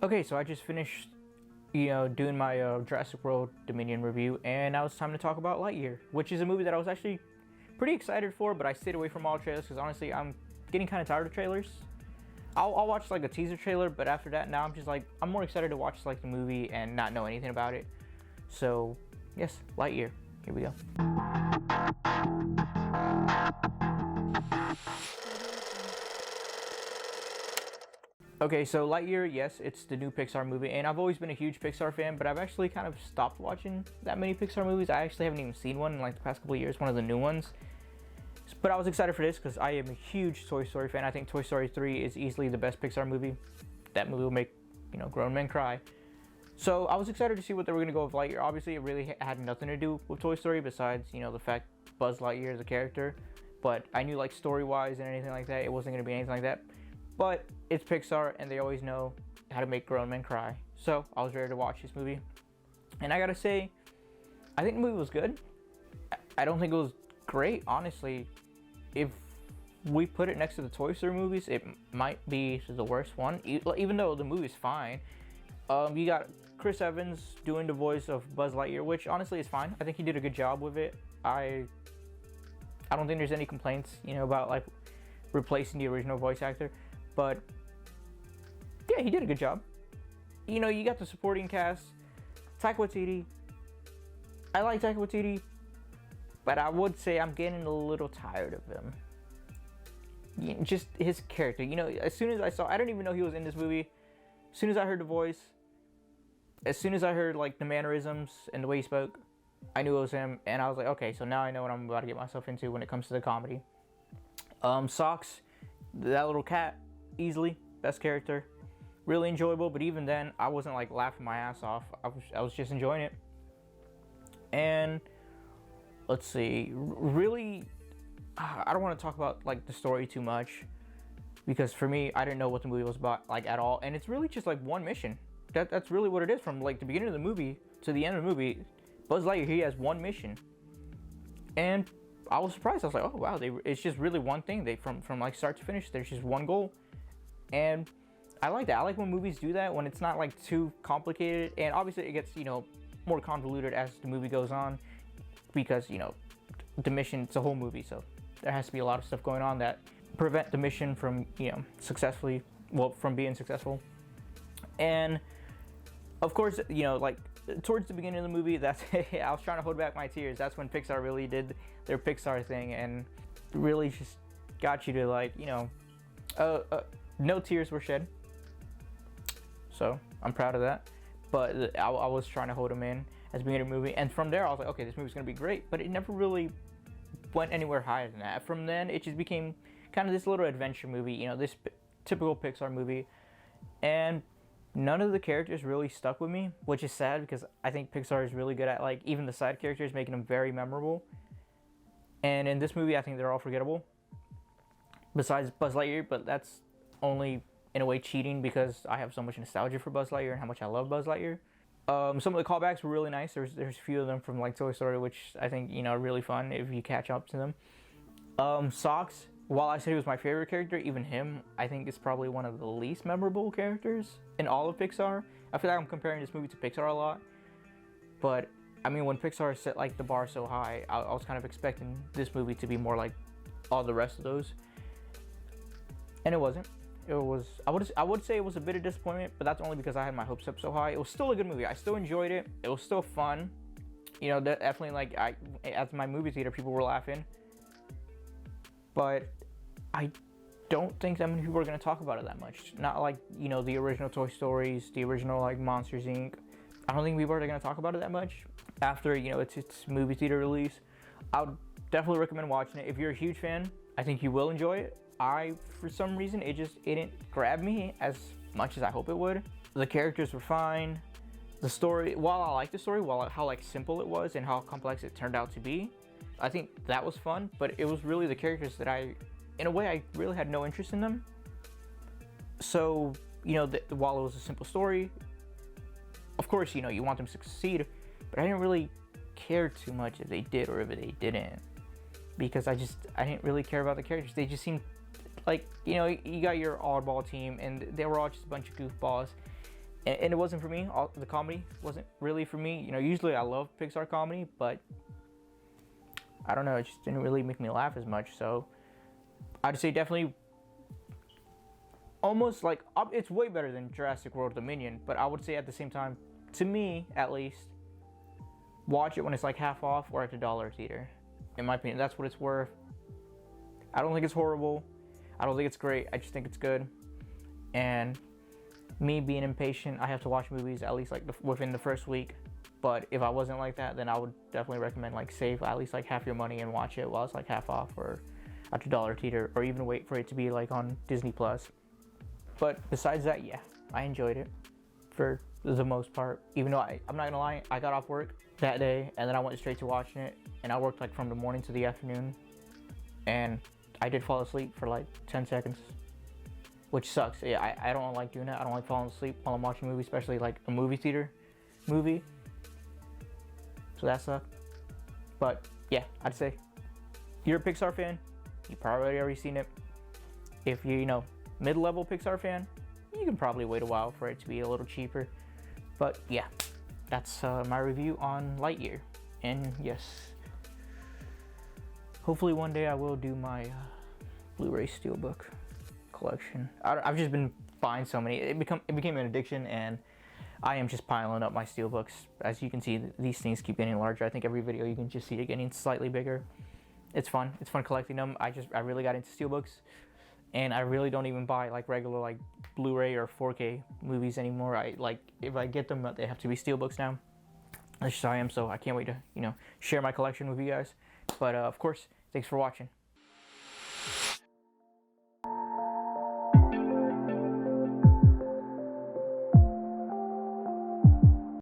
Okay, so I just finished, doing my Jurassic World Dominion review, and now it's time to talk about Lightyear, which is a movie that I was actually pretty excited for, but I stayed away from all trailers because honestly, I'm getting kind of tired of trailers. I'll watch like a teaser trailer, but after that, now I'm just like, I'm more excited to watch like the movie and not know anything about it. So, yes, Lightyear. Here we go. Okay, so Lightyear, yes, it's the new Pixar movie, and I've always been a huge Pixar fan, but I've actually kind of stopped watching that many Pixar movies. I actually haven't even seen one in like the past couple of years, one of the new ones. But I was excited for this because I am a huge Toy Story fan. I think Toy Story 3 is easily the best Pixar movie. That movie will make, grown men cry. So I was excited to see what they were going to go with Lightyear. Obviously, it really had nothing to do with Toy Story besides, the fact Buzz Lightyear is a character. But I knew like story-wise and anything like that, it wasn't going to be anything like that. But it's Pixar, and they always know how to make grown men cry. So I was ready to watch this movie. And I gotta say, I think the movie was good. I don't think it was great, honestly. If we put it next to the Toy Story movies, it might be the worst one, even though the movie's fine. You got Chris Evans doing the voice of Buzz Lightyear, which honestly is fine. I think he did a good job with it. I don't think there's any complaints, about like replacing the original voice actor. But yeah, he did a good job. You got the supporting cast. Taika Waititi. I like Taika Waititi, but I would say I'm getting a little tired of him. Just his character. As soon as I didn't even know he was in this movie. As soon as I heard the voice, as soon as I heard like the mannerisms and the way he spoke, I knew it was him, and I was like, okay, so now I know what I'm about to get myself into when it comes to the comedy. Socks, that little cat. Easily best character, really enjoyable, but even then I wasn't like laughing my ass off. I was just enjoying it. And let's see, really, I don't want to talk about like the story too much because for me, I didn't know what the movie was about like at all, and it's really just like one mission. That's really what it is. From like the beginning of the movie to the end of the movie, Buzz Lightyear, he has one mission, and I was surprised. I was like, oh wow, it's just really one thing. They from like start to finish, there's just one goal. And I like that. I like when movies do that, when it's not like too complicated. And obviously it gets, more convoluted as the movie goes on because, the mission, it's a whole movie. So there has to be a lot of stuff going on that prevent the mission from, from being successful. And of course, like towards the beginning of the movie, I was trying to hold back my tears. That's when Pixar really did their Pixar thing and really just got you to like, no tears were shed, so I'm proud of that. But I was trying to hold them in at the beginning of the movie, and from there I was like, okay, this movie's gonna be great. But it never really went anywhere higher than that. From then, it just became kind of this little adventure movie, this typical Pixar movie, and none of the characters really stuck with me, which is sad because I think Pixar is really good at like even the side characters, making them very memorable. And in this movie, I think they're all forgettable, besides Buzz Lightyear, but that's only in a way cheating because I have so much nostalgia for Buzz Lightyear and how much I love Buzz Lightyear. Some of the callbacks were really nice. There's a few of them from like Toy Story, which I think are really fun if you catch up to them. Socks, while I said he was my favorite character, even him I think is probably one of the least memorable characters in all of Pixar. I feel like I'm comparing this movie to Pixar a lot, but I mean when Pixar set like the bar so high, I was kind of expecting this movie to be more like all the rest of those, and it wasn't. It was, I would say it was a bit of disappointment, but that's only because I had my hopes up so high. It was still a good movie. I still enjoyed it. It was still fun. Definitely like at my movie theater, people were laughing. But I don't think that many people are going to talk about it that much. Not like, the original Toy Stories, the original like Monsters, Inc. I don't think people are going to talk about it that much after, its movie theater release. I would definitely recommend watching it. If you're a huge fan, I think you will enjoy it. For some reason, it didn't grab me as much as I hope it would. The characters were fine. The story, while I like the story, how like simple it was and how complex it turned out to be, I think that was fun. But it was really the characters that in a way, I really had no interest in them. So, while it was a simple story, of course, you want them to succeed, but I didn't really care too much if they did or if they didn't, because I didn't really care about the characters. They just seemed like, you got your oddball team and they were all just a bunch of goofballs, and it wasn't for me. The comedy wasn't really for me. You know, usually I love Pixar comedy, but I don't know, it just didn't really make me laugh as much. So I'd say definitely almost like, it's way better than Jurassic World Dominion, but I would say at the same time, to me at least, watch it when it's like half off or at the dollar theater. In my opinion, that's what it's worth. I don't think it's horrible. I don't think it's great. I just think it's good. And me being impatient, I have to watch movies at least like within the first week. But if I wasn't like that, then I would definitely recommend like save at least like half your money and watch it while it's like half off or at the dollar theater, or even wait for it to be like on Disney Plus. But besides that, yeah, I enjoyed it for the most part. Even though I'm not gonna lie, I got off work that day and then I went straight to watching it, and I worked like from the morning to the afternoon, and I did fall asleep for like 10 seconds, which sucks. Yeah, I don't like doing that. I don't like falling asleep while I'm watching a movie, especially like a movie theater movie. So that sucked. But yeah, I'd say if you're a Pixar fan, you probably already seen it. If you're, you know, mid-level Pixar fan, you can probably wait a while for it to be a little cheaper. But yeah, that's my review on Lightyear. And yes, hopefully one day I will do my Blu-ray Steelbook collection. I've just been buying so many. It became an addiction, and I am just piling up my Steelbooks. As you can see, these things keep getting larger. I think every video you can just see it getting slightly bigger. It's fun. It's fun collecting them. I really got into Steelbooks, and I really don't even buy like regular like Blu-ray or 4K movies anymore. If I get them, they have to be Steelbooks now. That's just how I am. So I can't wait to, you know, share my collection with you guys. But of course, thanks for watching.